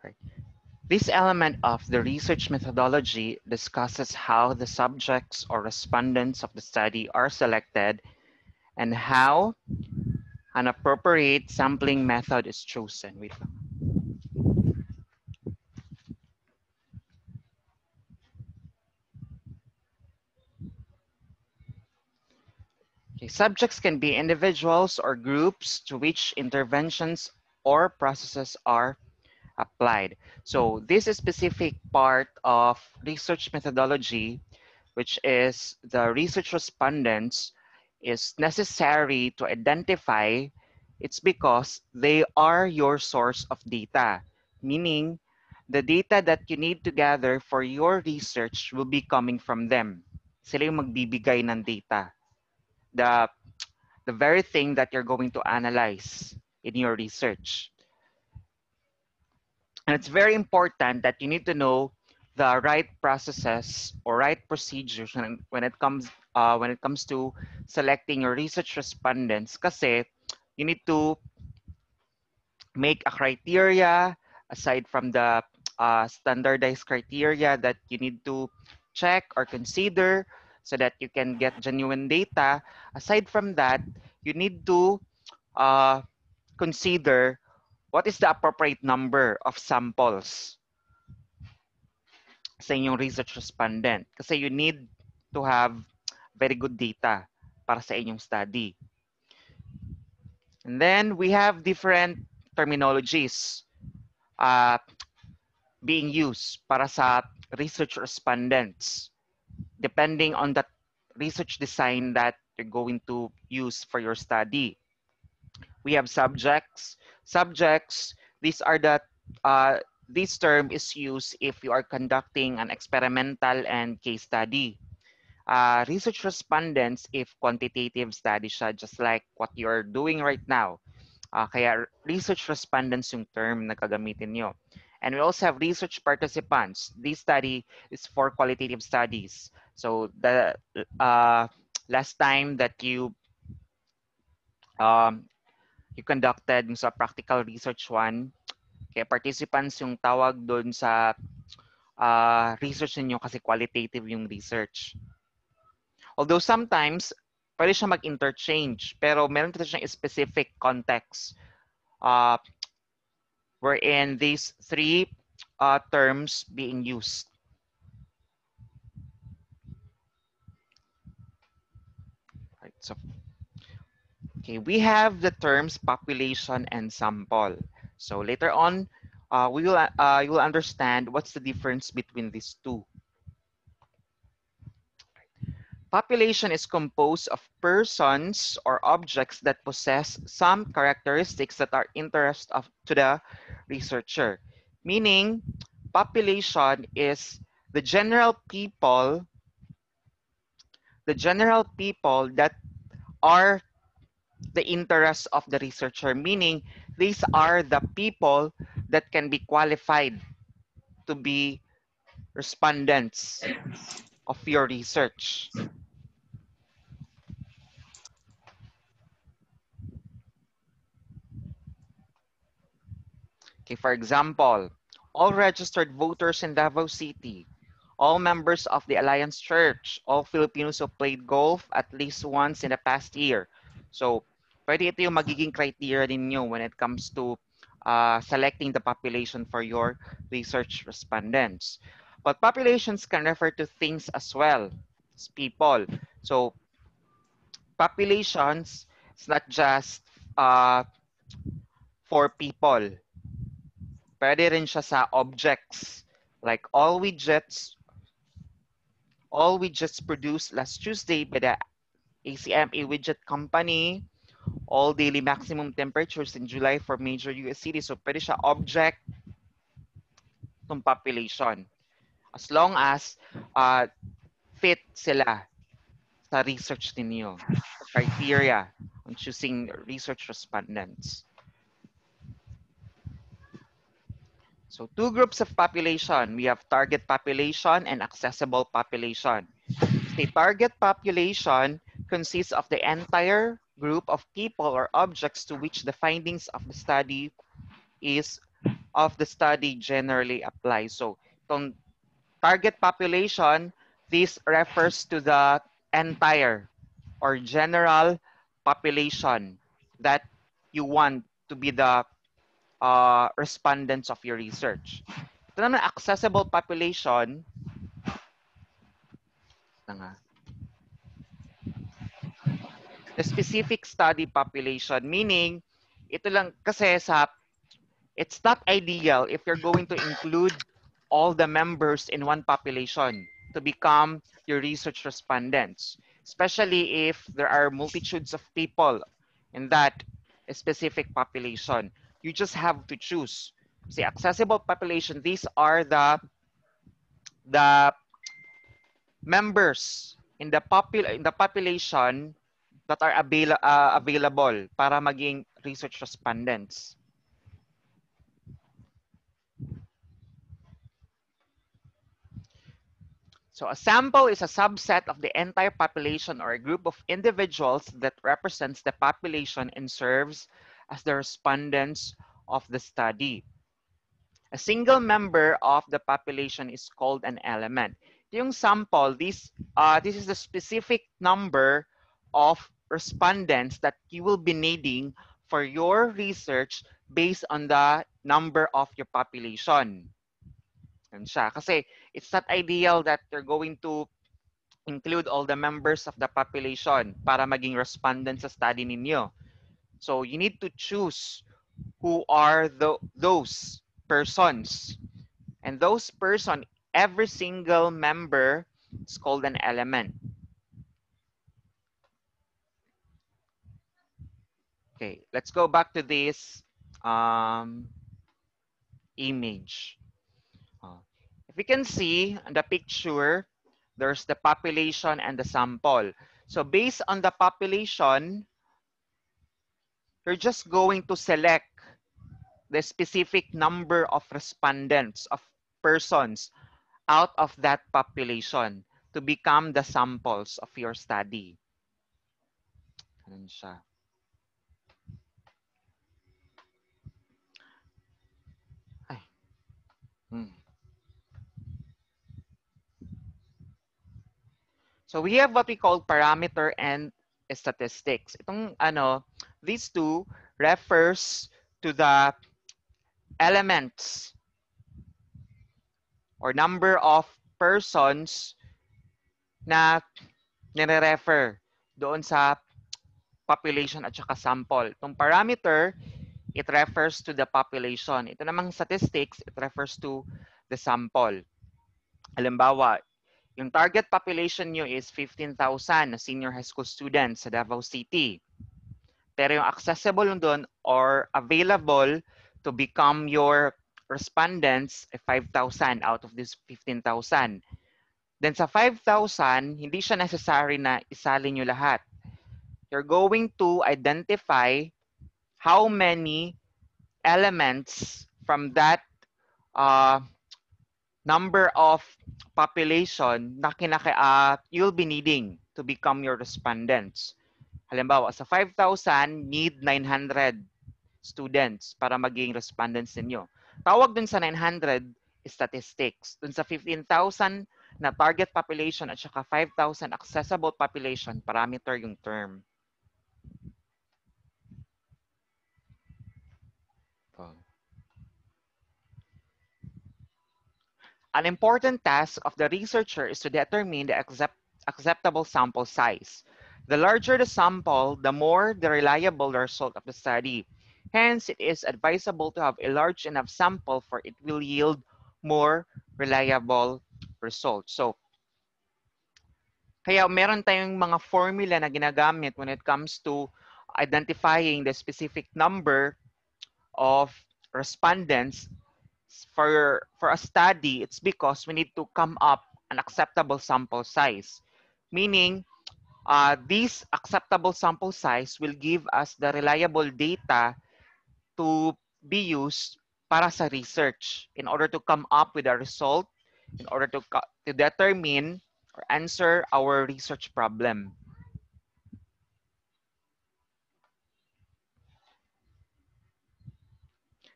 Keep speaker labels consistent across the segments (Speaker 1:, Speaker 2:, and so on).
Speaker 1: Right. This element of the research methodology discusses how the subjects or respondents of the study are selected and how an appropriate sampling method is chosen. Wait lang. Okay, subjects can be individuals or groups to which interventions or processes are applied. So this is specific part of research methodology, which is the research respondents, is necessary to identify. It's because they are your source of data, meaning the data that you need to gather for your research will be coming from them. Sila yung magbibigay ng data. The very thing that you're going to analyze in your research. And it's very important that you need to know the right processes or right procedures when it comes to selecting your research respondents. Kasi you need to make a criteria aside from the standardized criteria that you need to check or consider so that you can get genuine data. Aside from that, you need to consider what is the appropriate number of samples sa inyong research respondent. Kasi you need to have very good data para sa inyong study. And then we have different terminologies being used para sa research respondents depending on the research design that you're going to use for your study. We have subjects. Subjects, these are the this term is used if you are conducting an experimental and case study. Research respondents if quantitative study siya, just like what you're doing right now. Kaya research respondents yung term na gagamitin nyo. And we also have research participants. This study is for qualitative studies. So the last time that you conducted sa practical research one, kaya participants yung tawag doon sa research ninyo kasi qualitative yung research. Although sometimes, pwede siya mag-interchange, pero meron ito siyang specific context wherein these three terms being used. Right, so, okay, we have the terms population and sample. So later on, you will understand what's the difference between these two. Population is composed of persons or objects that possess some characteristics that are interest to the researcher. Meaning, population is the general people that are the interests of the researcher. Meaning, these are the people that can be qualified to be respondents of your research. Okay, for example, all registered voters in Davao City, all members of the Alliance Church, all Filipinos who played golf at least once in the past year. So, pwede ito yung magiging criteria ninyo when it comes to selecting the population for your research respondents. But populations can refer to things as well as people. So, populations is not just for people. Pwede rin siya sa objects. Like all widgets produced last Tuesday by the ACMA Widget Company, all daily maximum temperatures in July for major US cities. So pwede siya object ng population. As long as fit sila sa research ninyo. Criteria on choosing research respondents. So two groups of population. We have target population and accessible population. The target population consists of the entire group of people or objects to which the findings of the study is of the study generally applies. So, itong target population, this refers to the entire or general population that you want to be the respondents of your research. Ito naman, accessible population. The specific study population, meaning, ito lang kasi it's not ideal if you're going to include all the members in one population to become your research respondents, especially if there are multitudes of people in that specific population. You just have to choose. See, accessible population, these are the members in the population that are available para maging research respondents. So a sample is a subset of the entire population or a group of individuals that represents the population and serves as the respondents of the study. A single member of the population is called an element. Yung sample, this is the specific number of respondents that you will be needing for your research based on the number of your population. Yan siya. Kasi it's not ideal that you're going to include all the members of the population para maging respondents sa study ninyo. So you need to choose who are those persons. And those person, every single member is called an element. Okay, let's go back to this image. If you can see in the picture, there's the population and the sample. So based on the population, you're just going to select the specific number of respondents, of persons out of that population to become the samples of your study. Ganun siya. Ay. So we have what we call parameter and statistics. Itong these two refers to the elements or number of persons na nire-refer doon sa population at saka sample. Itong parameter, it refers to the population. Ito namang statistics, it refers to the sample. Halimbawa, yung target population nyo is 15,000 na senior high school students sa Davao City. Pero yung accessible doon or available to become your respondents ay 5,000 out of this 15,000. Then sa 5,000, hindi siya necessary na isali nyo lahat. You're going to identify how many elements from that number of population na you'll be needing to become your respondents. Halimbawa, sa 5,000, need 900 students para maging respondents ninyo. Tawag dun sa 900, statistics. Dun sa 15,000 na target population at saka 5,000 accessible population, parameter yung term. An important task of the researcher is to determine the acceptable sample size. The larger the sample, the more the reliable the result of the study. Hence, it is advisable to have a large enough sample for it will yield more reliable results. So, kaya meron tayong mga formula na ginagamit when it comes to identifying the specific number of respondents for a study. It's because we need to come up an acceptable sample size. Meaning, this acceptable sample size will give us the reliable data to be used para sa research in order to come up with a result, in order to determine or answer our research problem.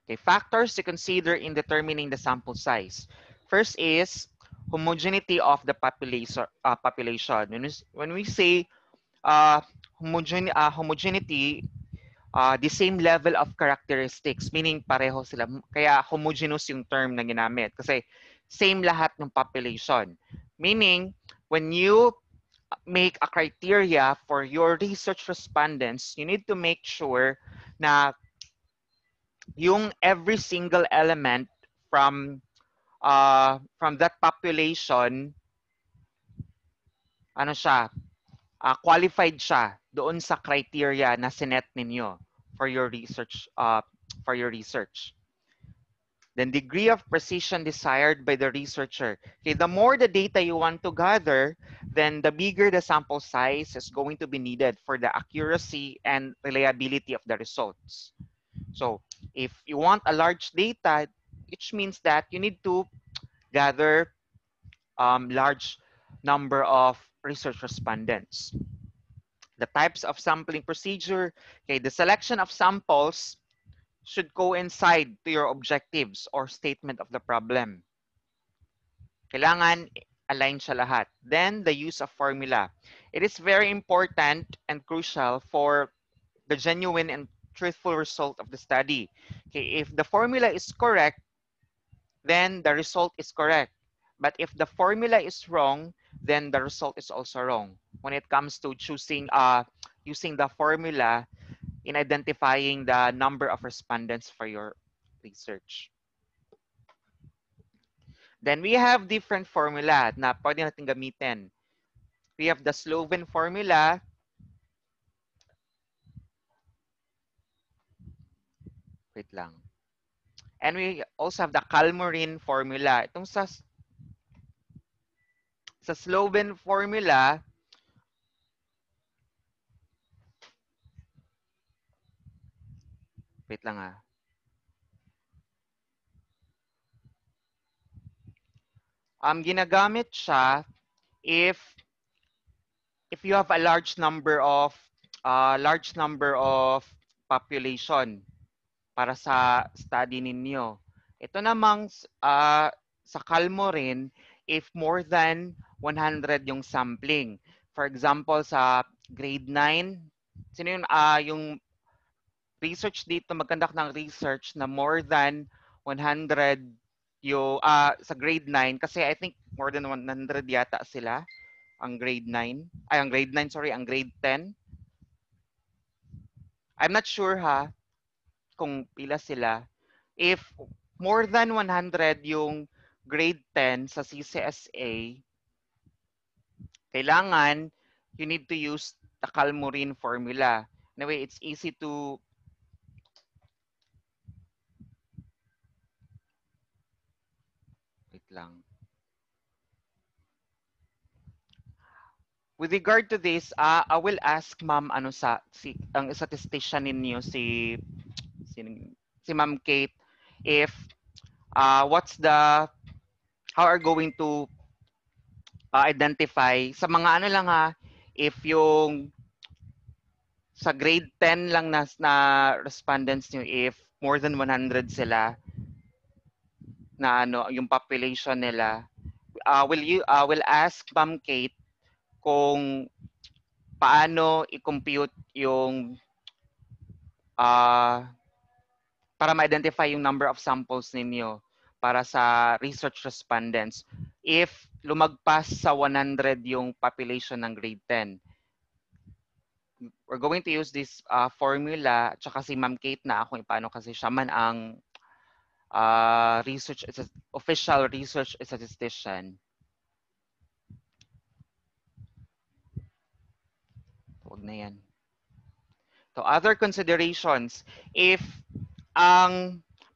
Speaker 1: Okay, factors to consider in determining the sample size. First is homogeneity of the population. When we say homogeneity, the same level of characteristics, meaning pareho sila. Kaya homogeneous yung term na ginamit kasi same lahat ng population. Meaning, when you make a criteria for your research respondents, you need to make sure na yung every single element from that population, ano siya, qualified siya doon sa criteria na sinet ninyo for your research. Then degree of precision desired by the researcher. Okay, the more the data you want to gather, then the bigger the sample size is going to be needed for the accuracy and reliability of the results. So if you want a large data, which means that you need to gather large number of research respondents. The types of sampling procedure, okay, the selection of samples should coincide to your objectives or statement of the problem. Kailangan align siya lahat. Then, the use of formula. It is very important and crucial for the genuine and truthful result of the study. Okay, if the formula is correct, then the result is correct. But if the formula is wrong, then the result is also wrong. When it comes to choosing, using the formula in identifying the number of respondents for your research. Then we have different formula na pwede natin gamitin. We have the Sloven formula. Wait lang. And we also have the Calmorin formula. Itong sa Sloven formula, wait lang ah. Ginagamit siya if you have a large number of population para sa study ninyo. Ito namang sa Calmorin, if more than 100 yung sampling. For example, sa grade 9, sino yung research dito, mag-conduct ng research na more than 100 yung sa grade 9 kasi I think more than 100 yata sila ang grade 9. Ay, ang grade 9, sorry, ang grade 10. I'm not sure ha kung pila sila. If more than 100 yung grade 10 sa CCSA, kailangan you need to use the Calmorin formula. Anyway, it's easy to wait lang. With regard to this, I will ask Ma'am ano ang statistician ninyo si Ma'am Kate if how are going to identify sa mga ano lang ha, if yung sa grade 10 lang na respondents nyo, if more than 100 sila na ano yung population nila, will ask Ma'am Kate kung paano i-compute yung para ma-identify yung number of samples ninyo para sa research respondents if lumagpas sa 100 yung population ng grade 10. We're going to use this formula, tsaka si Ma'am Kate na ako paano kasi siya man ang official research statistician. Huwag na yan. So other considerations, if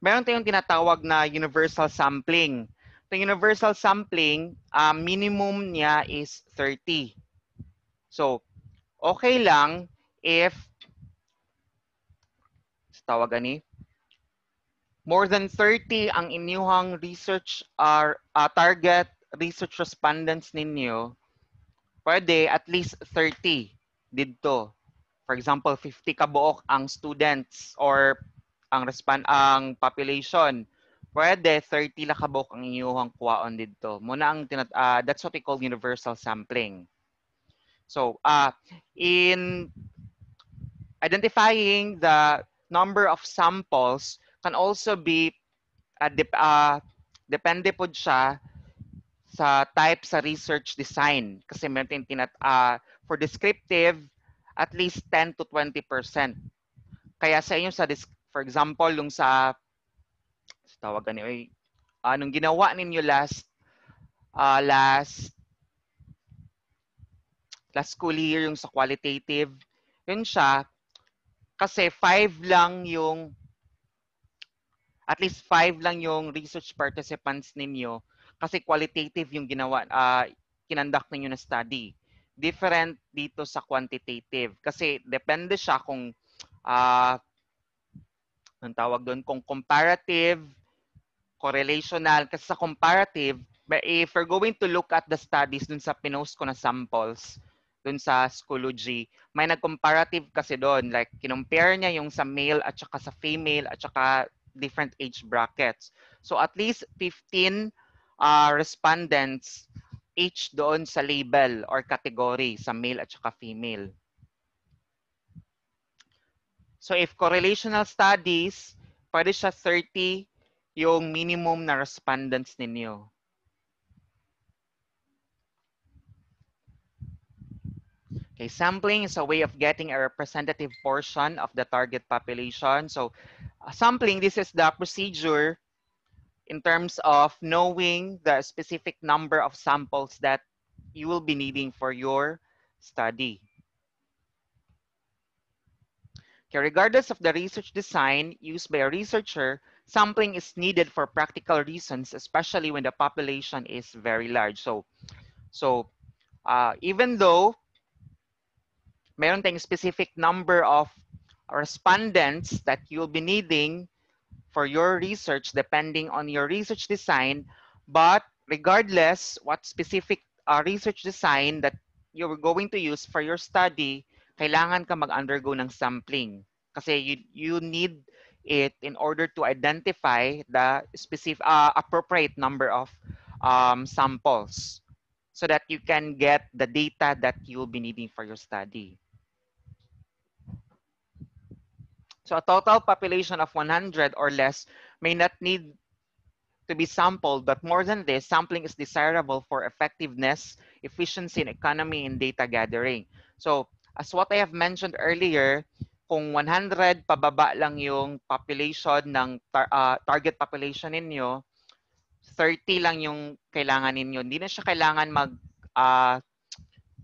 Speaker 1: meron tayong tinatawag na universal sampling. The universal sampling, minimum niya is 30. So, okay lang if tawag ani more than 30 ang inyong research target research respondents ninyo, pwede at least 30 dito. For example, 50 kabuok ang students or ang population. Pwede 30 la kabok ang inyong kuwaon dito. Muna ang that's what we call universal sampling. So, in identifying the number of samples can also be depende po siya sa type sa research design. Kasi meron for descriptive, at least 10 to 20%. Kaya sa inyo, for example, yung tawagan niyo, nung ginawa ninyo last school year, yung sa qualitative, yun siya, kasi at least 5 lang yung research participants ninyo kasi qualitative yung kinandak ninyo na study. Different dito sa quantitative kasi depende siya kung ang tawag doon, kung comparative, correlational. Kasi sa comparative, if we're going to look at the studies dun sa pinost ko na samples, dun sa Schoology, may nag-comparative kasi doon. Like, kinumpare niya yung sa male at saka sa female at saka different age brackets. So, at least 15 respondents each doon sa label or category sa male at saka female. So, if correlational studies, pwede siya 30 yung minimum na respondents ninyo. Okay, sampling is a way of getting a representative portion of the target population. So, sampling, this is the procedure in terms of knowing the specific number of samples that you will be needing for your study. Okay, regardless of the research design used by a researcher, sampling is needed for practical reasons, especially when the population is very large. So even though meron tayong specific number of respondents that you'll be needing for your research depending on your research design, but regardless what specific research design that you're going to use for your study, kailangan ka mag-undergo ng sampling. Kasi you need it in order to identify the specific appropriate number of samples so that you can get the data that you'll be needing for your study. So a total population of 100 or less may not need to be sampled, but more than this, sampling is desirable for effectiveness, efficiency, and economy in data gathering. So as what I have mentioned earlier, kung 100 pababa lang yung population ng target population ninyo, 30 lang yung kailangan ninyo. Hindi na siya kailangan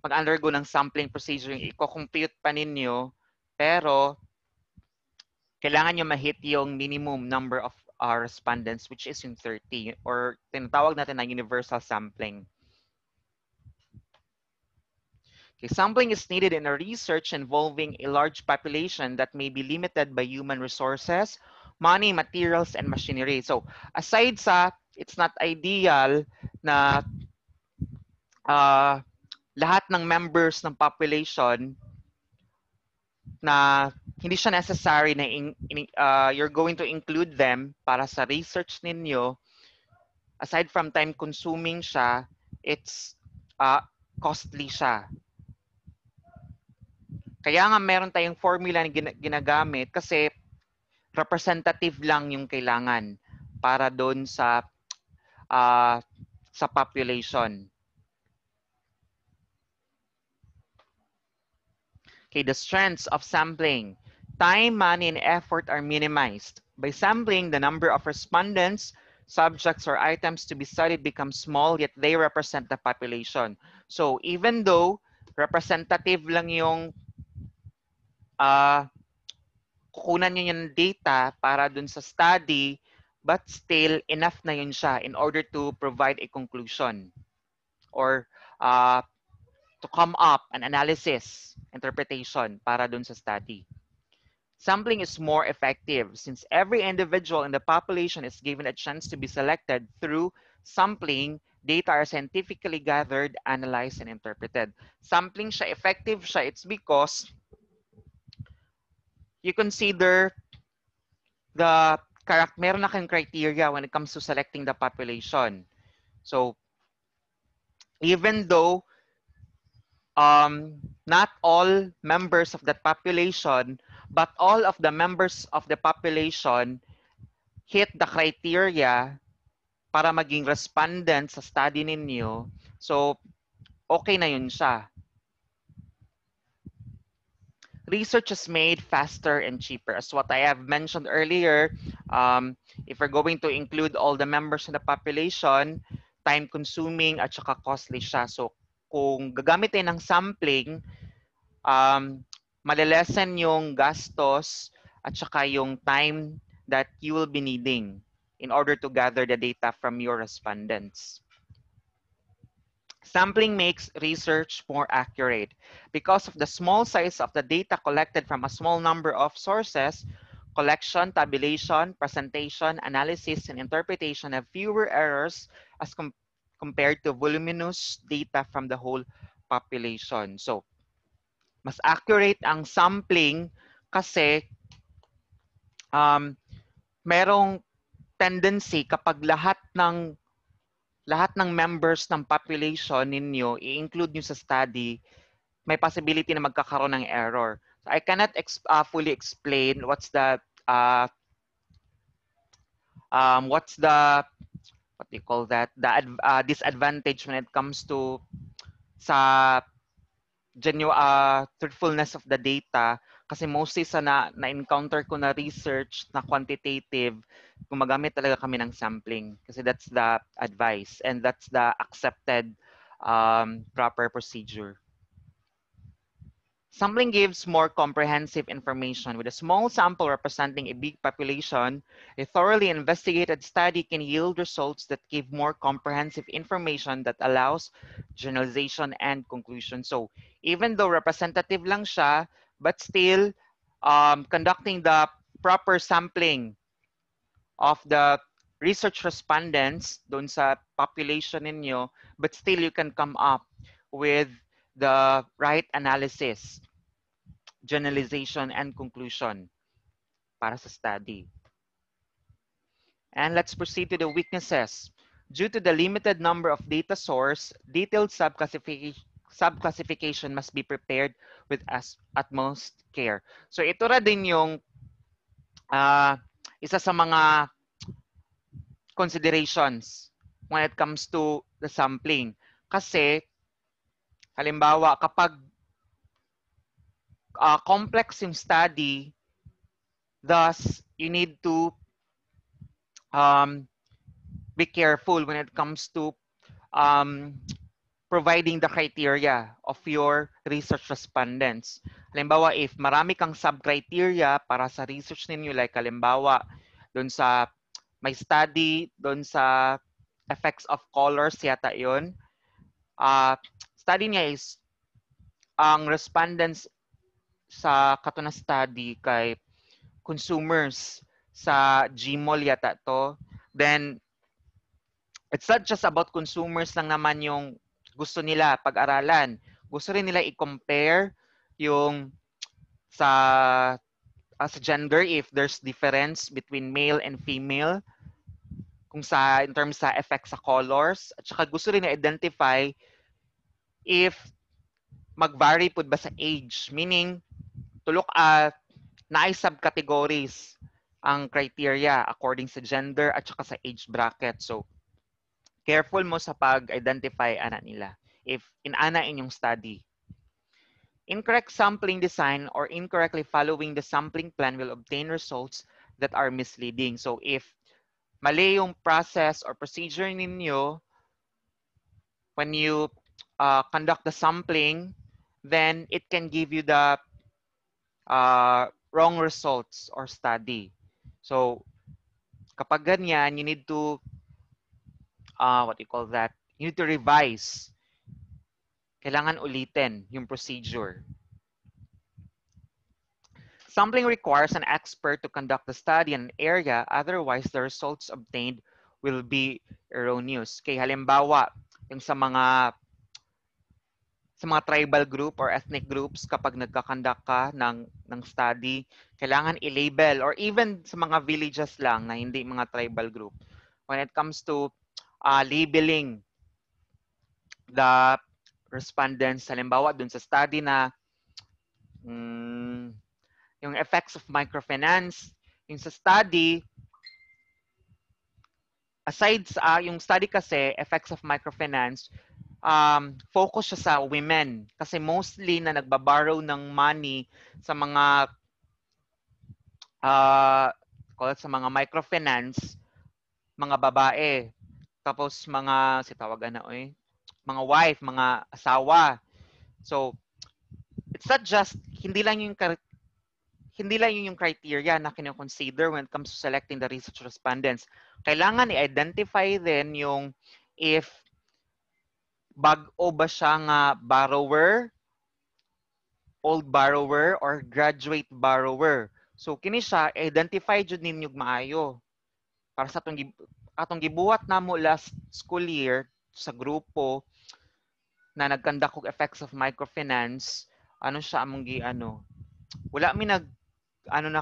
Speaker 1: mag-undergo ng sampling procedure, yung i-compute pa ninyo, pero kailangan nyo ma-hit yung minimum number of respondents, which is yung 30, or tinatawag natin na universal sampling. Okay, sampling is needed in a research involving a large population that may be limited by human resources, money, materials, and machinery. So, aside sa it's not ideal na lahat ng members ng population na hindi siya necessary na you're going to include them para sa research ninyo, aside from time consuming siya, it's costly siya. Kaya nga meron tayong formula na ginagamit kasi representative lang yung kailangan para doon sa population. Okay, the strengths of sampling. Time, money, and effort are minimized. By sampling, the number of respondents, subjects, or items to be studied becomes small, yet they represent the population. So even though representative lang yung kukunan nyo yung data para dun sa study, but still enough na yun siya in order to provide a conclusion or to come up an analysis, interpretation para dun sa study. Sampling is more effective since every individual in the population is given a chance to be selected through sampling. Data are scientifically gathered, analyzed, and interpreted. Sampling siya, effective siya, it's because you consider meron na kayong criteria when it comes to selecting the population. So even though not all members of that population, but all of the members of the population hit the criteria para maging respondent sa study ninyo, so okay na yun siya. Research is made faster and cheaper. As what I have mentioned earlier, if we're going to include all the members in the population, time-consuming at saka costly siya. So kung gagamitin ng sampling, malilesen yung gastos at saka yung time that you will be needing in order to gather the data from your respondents. Sampling makes research more accurate. Because of the small size of the data collected from a small number of sources, collection, tabulation, presentation, analysis, and interpretation have fewer errors as compared to voluminous data from the whole population. So, mas accurate ang sampling kasi merong tendency kapag lahat ng members ng population ninyo i-include nyo sa study, may possibility na magkakaroon ng error. So I cannot fully explain what's the what do you call that, the disadvantage when it comes to sa truthfulness of the data, kasi mostly sa na-encounter ko na research na quantitative, gumagamit talaga kami ng sampling kasi that's the advice and that's the accepted proper procedure. Sampling gives more comprehensive information. With a small sample representing a big population, a thoroughly investigated study can yield results that give more comprehensive information that allows generalization and conclusion. So even though representative lang siya, but still conducting the proper sampling of the research respondents dun sa population ninyo, but still you can come up with the right analysis, generalization, and conclusion para sa study. And let's proceed to the weaknesses. Due to the limited number of data source, detailed subclassification must be prepared with utmost care. So ito ra din yung isa sa mga considerations when it comes to the sampling. Kasi, halimbawa, kapag complex yung study, thus, you need to be careful when it comes to providing the criteria of your research respondents. Halimbawa, if marami kang sub-criteria para sa research ninyo, like halimbawa, doon sa may study doon sa effects of colors yata yun. Study niya is ang respondents sa katuna study kay consumers sa Gmall yata to. Then it's not just about consumers lang naman yung gusto nila pag-aralan. Gusto rin nila i-compare yung sa gender, if there's difference between male and female, kung sa in terms sa effect sa colors, at saka gusto rin na-identify if mag-vary pud ba sa age, meaning tulok naay subcategories ang criteria according sa gender at saka sa age bracket. So careful mo sa pag-identify ana nila if inana inyong study. Incorrect sampling design or incorrectly following the sampling plan will obtain results that are misleading. So if mali yung process or procedure ninyo when you conduct the sampling, then it can give you the wrong results or study. So kapag ganyan, you need to what you call that? You need to revise. Kailangan ulitin yung procedure. Sampling requires an expert to conduct the study in an area, otherwise the results obtained will be erroneous. Kaya halimbawa, yung sa mga sa mga tribal group or ethnic groups, kapag nagkakandak ka ng study, kailangan i-label, or even sa mga villages lang na hindi mga tribal group. When it comes to labeling the respondents, halimbawa dun sa study na yung effects of microfinance, yung sa study, aside sa yung study kasi, effects of microfinance, focus siya sa women. Kasi mostly na nagbaborrow ng money sa mga sa mga microfinance, mga babae. Tapos mga, si tawagan na, mga wife, mga asawa. So, it's not just, hindi lang yung criteria na kino-consider when it comes to selecting the research respondents. Kailangan i-identify din yung if bag-o ba siya nga borrower, old borrower, or graduate borrower. So kini siya identify jud ninyo maayo para sa atong gibuhat namo last school year sa grupo na nagkandak og effects of microfinance. Ano siya among wala mi na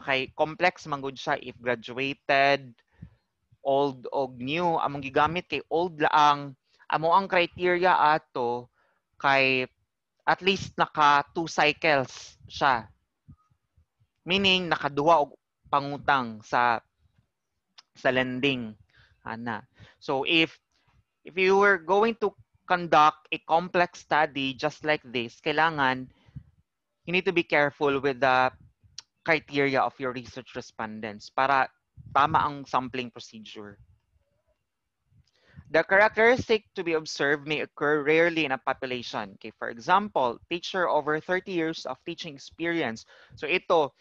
Speaker 1: kay complex man gud siya if graduated, old og new. Among gigamit kay old laang. Amo ang criteria ato kay at least naka 2 cycles siya. Meaning nakaduha og pangutang sa lending ana. So if you were going to conduct a complex study just like this, kailangan you need to be careful with the criteria of your research respondents para tama ang sampling procedure. The characteristic to be observed may occur rarely in a population. Okay, for example, teacher over 30 years of teaching experience. So ito,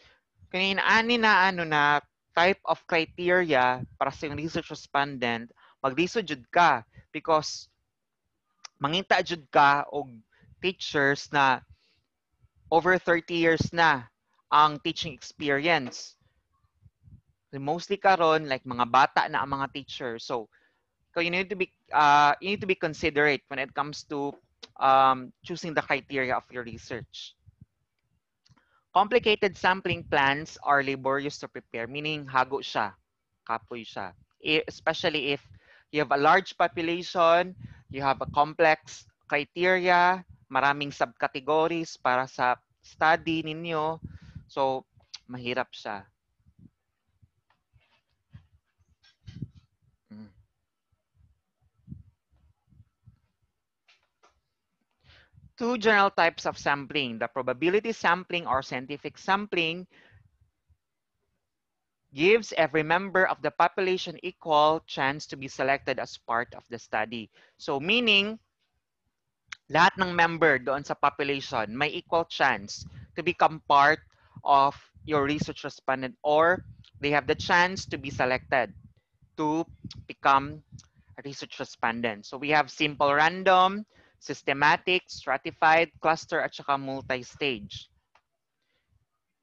Speaker 1: ani na na type of criteria para sa yung research respondent, mag-research jud ka because mangita jud ka og teachers na over 30 years na ang teaching experience. Mostly karon like mga bata na ang mga teacher. So you need to be considerate when it comes to choosing the criteria of your research. Complicated sampling plans are laborious to prepare, meaning hago siya, kapoy siya. Especially if you have a large population, you have a complex criteria, maraming subcategories para sa study ninyo. So, mahirap siya. Two general types of sampling, the probability sampling or scientific sampling gives every member of the population equal chance to be selected as part of the study. So meaning, lahat ng member doon sa population may equal chance to become part of your research respondent, or they have the chance to be selected to become a research respondent. So we have simple random, systematic, stratified, cluster, at saka multi-stage.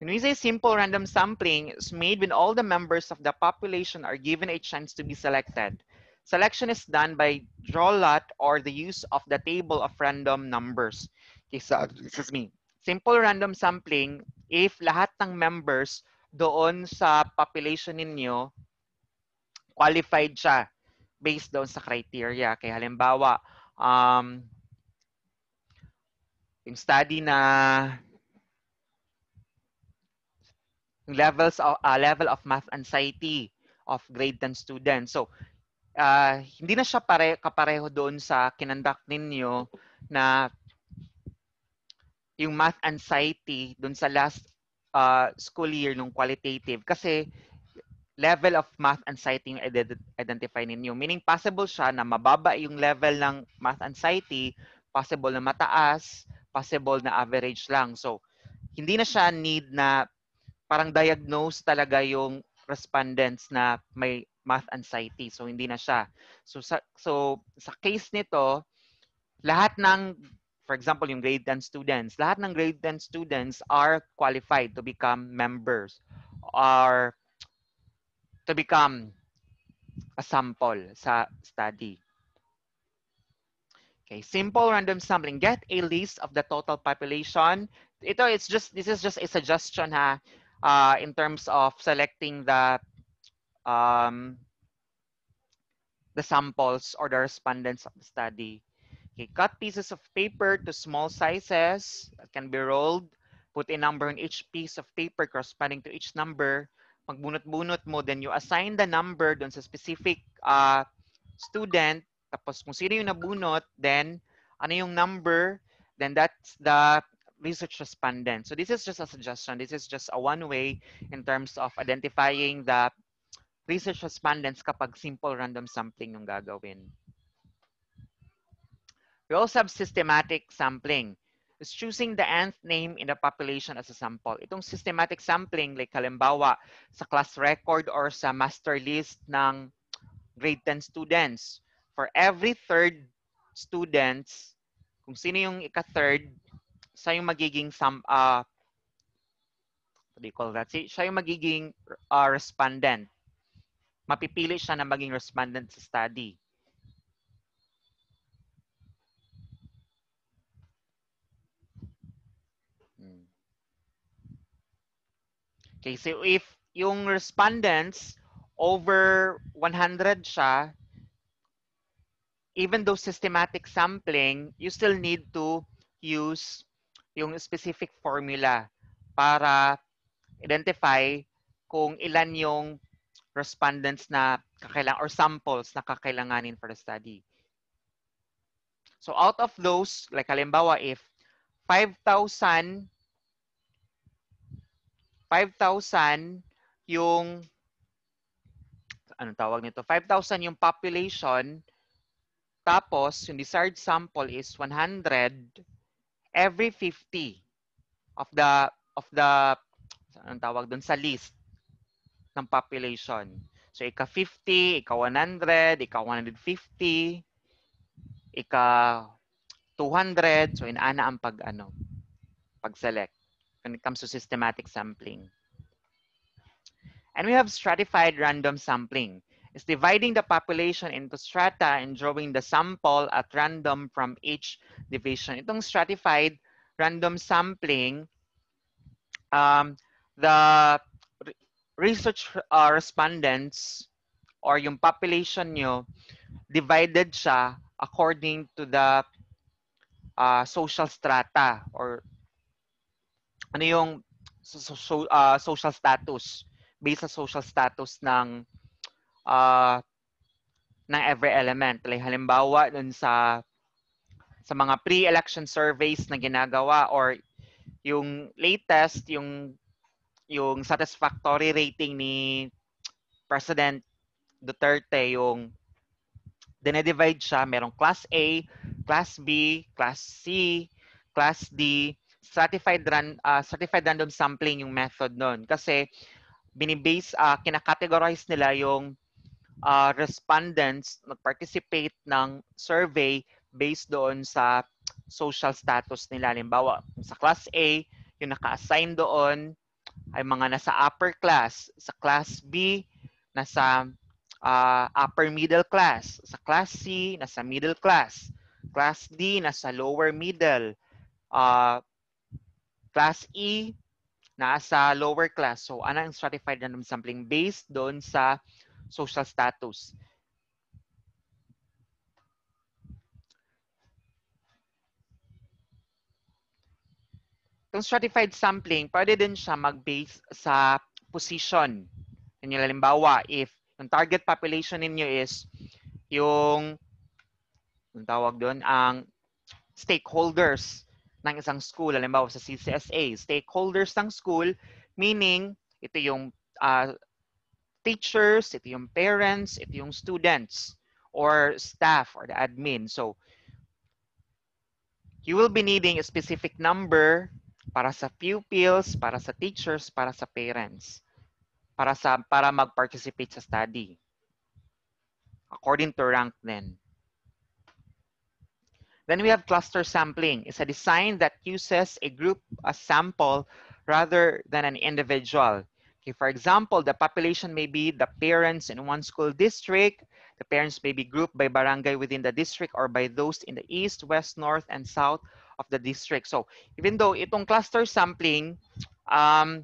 Speaker 1: When we say simple random sampling, it's made when all the members of the population are given a chance to be selected. Selection is done by draw lot or the use of the table of random numbers. Okay, so, excuse me. Simple random sampling, if lahat ng members doon sa population ninyo qualified siya based doon sa criteria. Kaya halimbawa, yung study na level of math anxiety of grade 10 students. So, hindi na siya kapareho doon sa kinandak ninyo na yung math anxiety doon sa last school year nung qualitative. Kasi level of math anxiety yung identify ninyo. Meaning possible siya na mababa yung level ng math anxiety, possible na mataas, possible na average lang. So, hindi na siya need na parang diagnose talaga yung respondents na may math anxiety. So, hindi na siya. So, sa case nito, lahat ng, for example, yung grade 10 students, lahat ng grade 10 students are qualified to become members or to become a sample sa study. Okay, simple random sampling. Get a list of the total population. This is just a suggestion ha, in terms of selecting um, the samples or the respondents of the study. Okay, cut pieces of paper to small sizes that can be rolled. Put a number on each piece of paper corresponding to each number. Magbunot-bunot mo, then you assign the number dun sa specific student. Tapos kung sino yung nabunot, then ano yung number, then that's the research respondent. So this is just a suggestion. This is just a one way in terms of identifying the research respondents kapag simple random sampling yung gagawin. We also have systematic sampling. It's choosing the nth name in the population as a sample. Itong systematic sampling, like halimbawa, sa class record or sa master list ng grade 10 students. For every third students, kung sino yung ika-third, siya yung magiging what do you call that? Siya yung magiging respondent. Mapipili siya na maging respondent sa study. Okay, so if yung respondents over 100 siya, even though systematic sampling, you still need to use yung specific formula para identify kung ilan yung respondents na kakailangan or samples na kakailanganin for the study. So out of those, like halimbawa if 5,000 yung anong tawag nito? 5,000 yung population, tapos yung desired sample is 100, every 50 of the anong tawag doon sa list ng population. So ika 50, ika 100, ika 150, ika 200, so inaana ang pag-select when it comes to systematic sampling. And we have stratified random sampling. It's dividing the population into strata and drawing the sample at random from each division. Itong stratified random sampling, the research respondents or yung population nyo, divided siya according to the social strata or ano yung social status, based sa social status ng every element. Like halimbawa dun sa mga pre-election surveys na ginagawa or yung latest, yung satisfactory rating ni President Duterte, yung dinedivide siya, merong Class A, Class B, Class C, Class D, stratified random sampling yung method nun. Kasi binibase, kinakategorize nila yung respondents nag-participate ng survey based doon sa social status nila. Halimbawa, sa Class A, yung naka-assign doon ay mga nasa upper class. Sa Class B, nasa upper middle class. Sa Class C, nasa middle class. Class D, nasa lower middle. Class E, nasa lower class. So, ano ang stratified random sampling? Based doon sa social status. Itong stratified sampling, pwede din siya mag-base sa position. Yung halimbawa, if yung target population ninyo is yung tawag doon, ang stakeholders ng isang school, halimbawa sa CCSA, stakeholders ng school, meaning ito yung teachers, ito yung parents, ito yung students, or staff, or the admin. So, you will be needing a specific number para sa pupils, para sa teachers, para sa parents, para mag-participate sa study. According to rank then. Then we have cluster sampling. It's a design that uses a group as sample rather than an individual. Okay, for example, the population may be the parents in one school district, The parents may be grouped by barangay within the district or by those in the east, west, north, and south of the district. So even though itong cluster sampling, the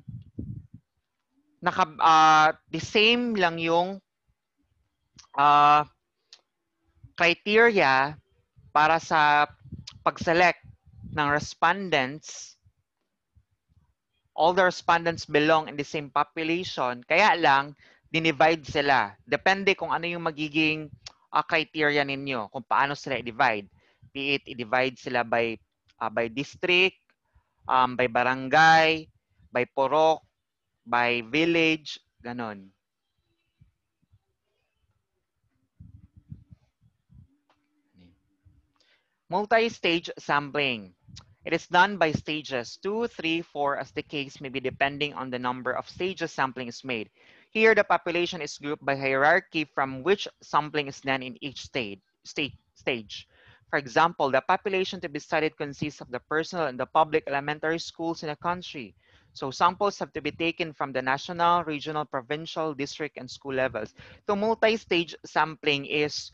Speaker 1: same lang yung criteria para sa pag-select ng respondents. All the respondents belong in the same population. Kaya lang, dinivide sila. Depende kung ano yung magiging criteria ninyo, kung paano sila i-divide. Be it, i-divide sila by district, by barangay, by purok, by village, ganon. Multi-stage sampling. It is done by stages 2, 3, 4 as the case may be depending on the number of stages sampling is made. Here, the population is grouped by hierarchy from which sampling is done in each stage. For example, the population to be studied consists of the personal and the public elementary schools in the country. So samples have to be taken from the national, regional, provincial, district, and school levels. The multi-stage sampling is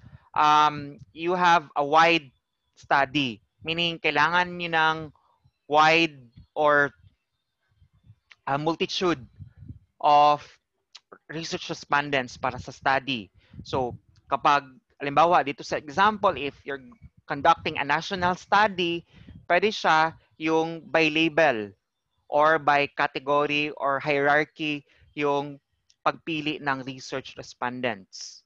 Speaker 1: you have a wide study, meaning kailangan nyo ng wide or a multitude of research respondents para sa study. So kapag, halimbawa, dito sa example, if you're conducting a national study, pwede siya yung by label or by category or hierarchy yung pagpili ng research respondents.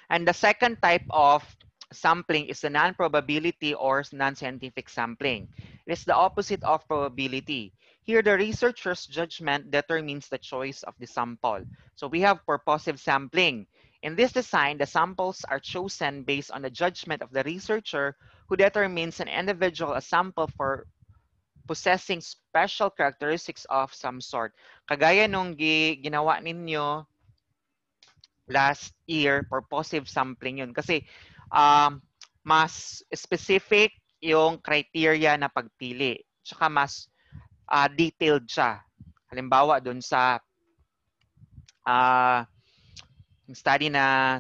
Speaker 1: And the second type of sampling is the non-probability or non-scientific sampling. It is the opposite of probability. Here, the researcher's judgment determines the choice of the sample. So we have purposive sampling. In this design, the samples are chosen based on the judgment of the researcher who determines an individual a sample for possessing special characteristics of some sort. Kagaya nung ginawa ninyo last year, purposive sampling yun. Kasi mas specific yung criteria na pagpili. Tsaka mas detailed siya. Halimbawa, dun sa study na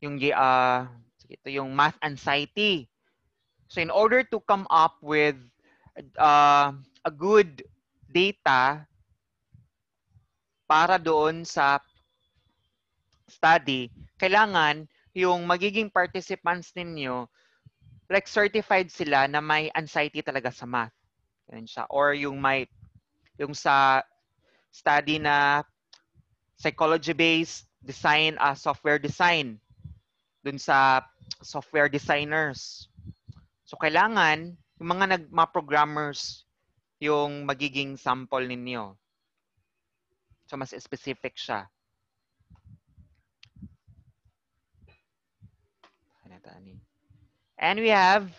Speaker 1: yung math anxiety. So in order to come up with a good data para doon sa study, kailangan yung magiging participants ninyo, like certified sila na may anxiety talaga sa math. Ganun siya. Or yung sa study na psychology-based design, software design, dun sa software designers. So kailangan yung mga programmers yung magiging sample ninyo. So mas specific siya. And we have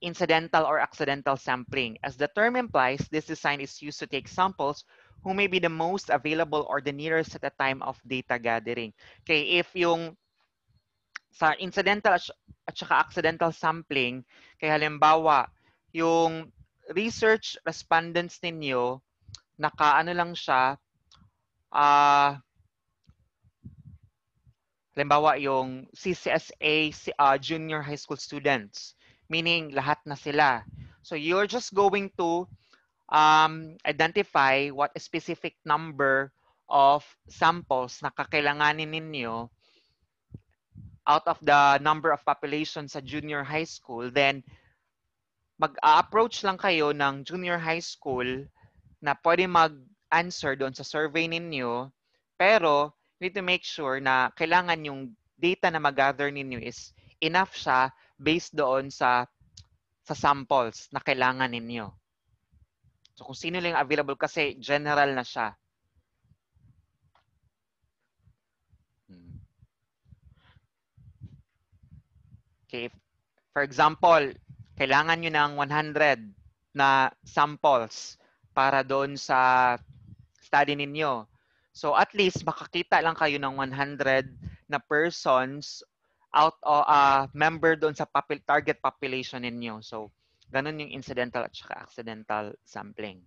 Speaker 1: incidental or accidental sampling. As the term implies, this design is used to take samples who may be the most available or the nearest at the time of data gathering. Okay, if yung sa incidental at saka accidental sampling, kaya halimbawa, yung research respondents ninyo, nakaano lang siya, halimbawa yung CCSA junior high school students, meaning lahat na sila. So you're just going to identify what a specific number of samples na kakailanganin ninyo out of the number of population sa junior high school. Then mag-approach lang kayo ng junior high school na pwede mag-answer doon sa survey ninyo, pero you need to make sure na kailangan yung data na mag-gather ninyo is enough siya based doon sa samples na kailangan ninyo. So kung sino lang available kasi general na siya. Okay, for example, kailangan nyo ng 100 na samples para doon sa study ninyo. So at least makakita lang kayo ng 100 na persons out of member doon sa target population ninyo. So ganun yung incidental at saka accidental sampling.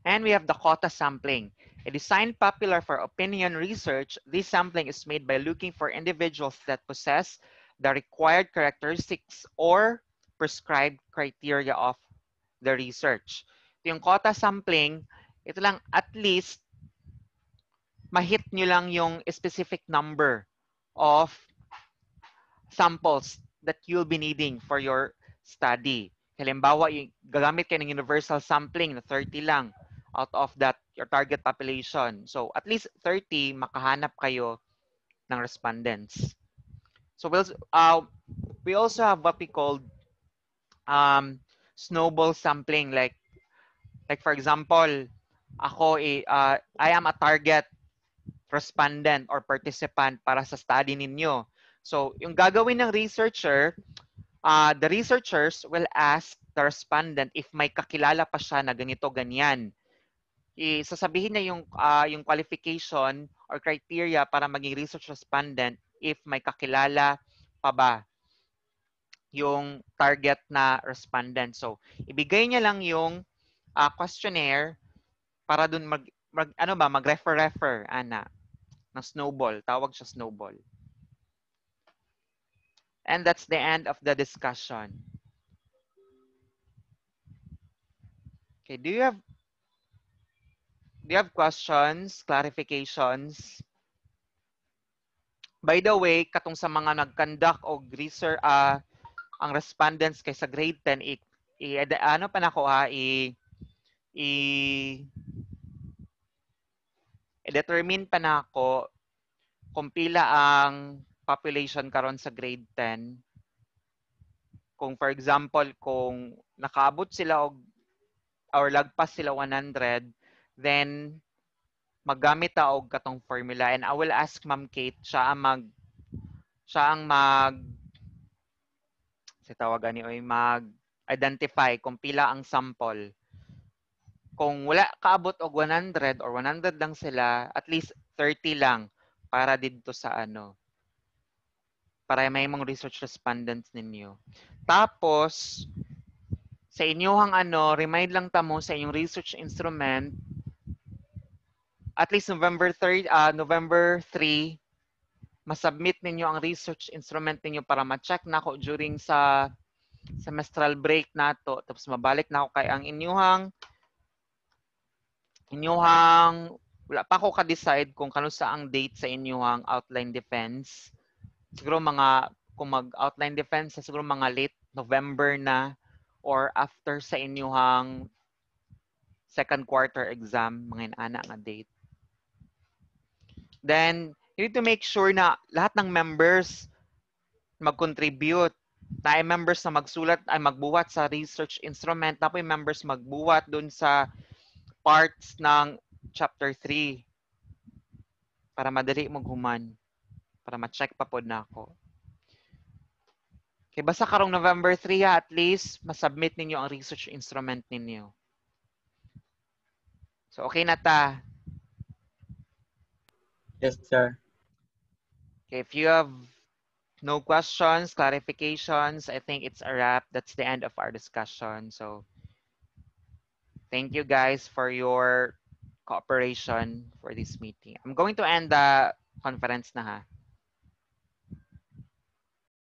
Speaker 1: And we have the quota sampling. A design popular for opinion research, this sampling is made by looking for individuals that possess the required characteristics or prescribed criteria of the research. Yung quota sampling, ito lang at least ma-hit nyo lang yung specific number of samples that you'll be needing for your study. Halimbawa, yung gagamit kayo ng universal sampling na 30 lang out of that your target population. So at least 30 makahanap kayo ng respondents. So we also have what we call snowball sampling. Like for example, I am a target respondent or participant para sa study ninyo. So yung gagawin ng researcher, the researchers will ask the respondent if may kakilala pa siya na ganito, ganyan. Sasabihin niya yung qualification or criteria para maging research respondent if may kakilala pa ba yung target na respondent. So, ibigay niya lang yung questionnaire para dun mag-refer, ana, ng snowball. Tawag siya snowball. And that's the end of the discussion. Okay, do you have questions, clarifications? By the way, katong sa mga nag-conduct o research, ang respondents kay sa grade 10, ano pa nako i-determine pa nako kung pila ang population karon sa grade 10. Kung for example, kung nakaabot sila or lagpas sila 100, then maggamit ta og katong formula, and I will ask Ma'am Kate siya ang tawagan ni mag-identify kung pila ang sample. Kung wala kaabot og 100 or 100 lang sila, at least 30 lang para dito sa para may mga research respondents ninyo. Tapos sa inyong remind lang tamo sa inyong research instrument at least November 3 masubmit ninyo ang research instrument ninyo para ma-check nako during sa semestral break nato, tapos mabalik na ako kay ang inyuhang wala pa ako ka-decide kung kano sa ang date sa inyuhang outline defense. Siguro kung mag-outline defense siguro mga late November na or after sa inyuhang second quarter exam, mga inana nga date. Then, you need to make sure na lahat ng members mag-contribute. Na ay members na magsulat ay magbuhat sa research instrument. Na po yung members magbuhat dun sa parts ng chapter 3 para madali maghuman. Para ma-check pa po na ako. Okay, basta karong November 3 at least masubmit ninyo ang research instrument ninyo. So, okay na ta.
Speaker 2: Yes, sir.
Speaker 1: Okay, if you have no questions, clarifications, I think it's a wrap. That's the end of our discussion. So, thank you guys for your cooperation for this meeting. I'm going to end the conference na ha.